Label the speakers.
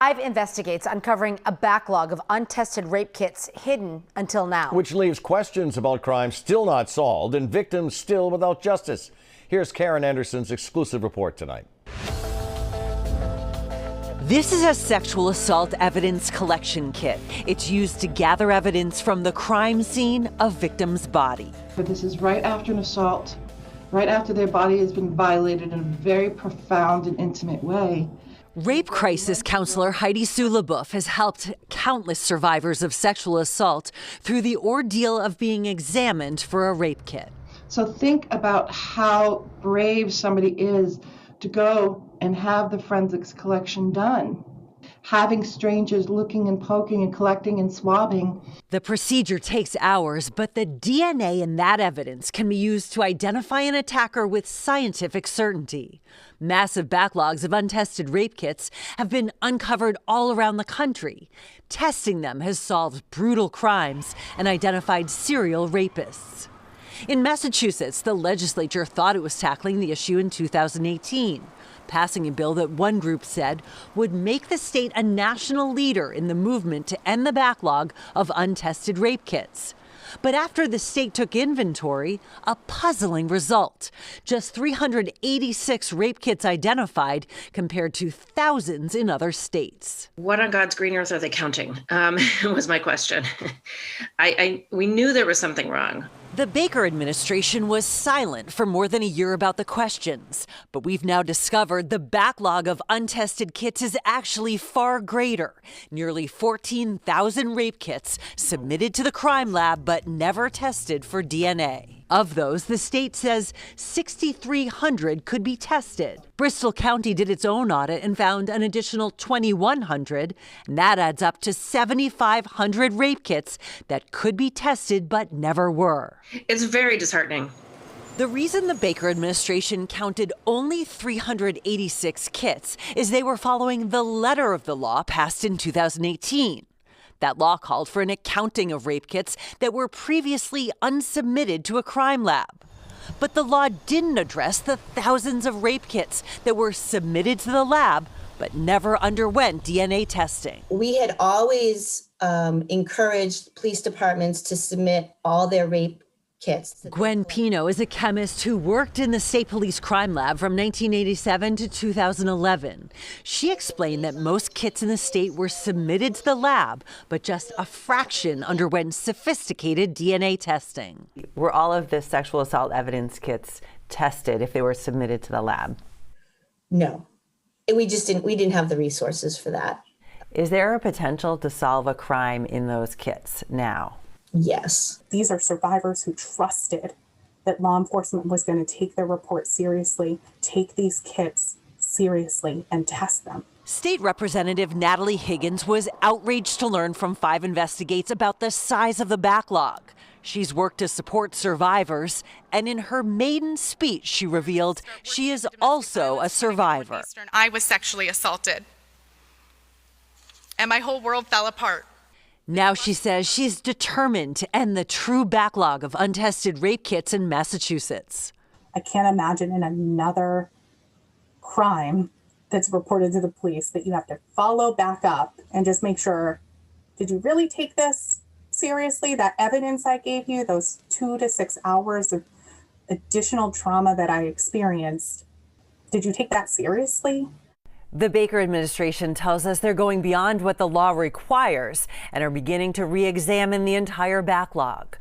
Speaker 1: Five investigates uncovering a backlog of untested rape kits hidden until now.
Speaker 2: Which leaves questions about crimes still not solved and victims still without justice. Here's Karen Anderson's exclusive report tonight.
Speaker 3: This is a sexual assault evidence collection kit. It's used to gather evidence from the crime scene of victim's body.
Speaker 4: But this is right after an assault, right after their body has been violated in a very profound and intimate way.
Speaker 3: Rape crisis counselor Heidi Sue LaBeouf has helped countless survivors of sexual assault through the ordeal of being examined for a rape kit.
Speaker 4: So think about how brave somebody is to go and have the forensics collection done. Having strangers looking and poking and collecting and swabbing.
Speaker 3: The procedure takes hours, but the DNA in that evidence can be used to identify an attacker with scientific certainty. Massive backlogs of untested rape kits have been uncovered all around the country. Testing them has solved brutal crimes and identified serial rapists. In Massachusetts, the legislature thought it was tackling the issue in 2018. Passing a bill that one group said would make the state a national leader in the movement to end the backlog of untested rape kits. But after the state took inventory, a puzzling result. Just 386 rape kits identified compared to thousands in other states.
Speaker 5: What on God's green earth are they counting? Was my question. We knew there was something wrong.
Speaker 3: The Baker administration was silent for more than a year about the questions, but we've now discovered the backlog of untested kits is actually far greater. Nearly 14,000 rape kits submitted to the crime lab but never tested for DNA. Of those, the state says 6,300 could be tested. Bristol County did its own audit and found an additional 2,100, and that adds up to 7,500 rape kits that could be tested but never were.
Speaker 5: It's very disheartening.
Speaker 3: The reason the Baker administration counted only 386 kits is they were following the letter of the law passed in 2018. That law called for an accounting of rape kits that were previously unsubmitted to a crime lab. But the law didn't address the thousands of rape kits that were submitted to the lab but never underwent DNA testing.
Speaker 6: We had always encouraged police departments to submit all their rape kits.
Speaker 3: Gwen Pino is a chemist who worked in the state police crime lab from 1987 to 2011. She explained that most kits in the state were submitted to the lab, but just a fraction underwent sophisticated DNA testing.
Speaker 7: Were all of the sexual assault evidence kits tested if they were submitted to the lab?
Speaker 6: No, we didn't have the resources for that.
Speaker 7: Is there a potential to solve a crime in those kits now?
Speaker 6: Yes.
Speaker 8: These are survivors who trusted that law enforcement was going to take their report seriously, take these kits seriously, and test them.
Speaker 3: State Representative Natalie Higgins was outraged to learn from Five Investigates about the size of the backlog. She's worked to support survivors, and in her maiden speech, she revealed she is also a survivor.
Speaker 9: I was sexually assaulted, and my whole world fell apart.
Speaker 3: Now she says she's determined to end the true backlog of untested rape kits in Massachusetts.
Speaker 8: I can't imagine in another crime that's reported to the police that you have to follow back up and just make sure, did you really take this seriously? That evidence I gave you, those 2 to 6 hours of additional trauma that I experienced, did you take that seriously?
Speaker 7: The Baker administration tells us they're going beyond what the law requires and are beginning to re-examine the entire backlog.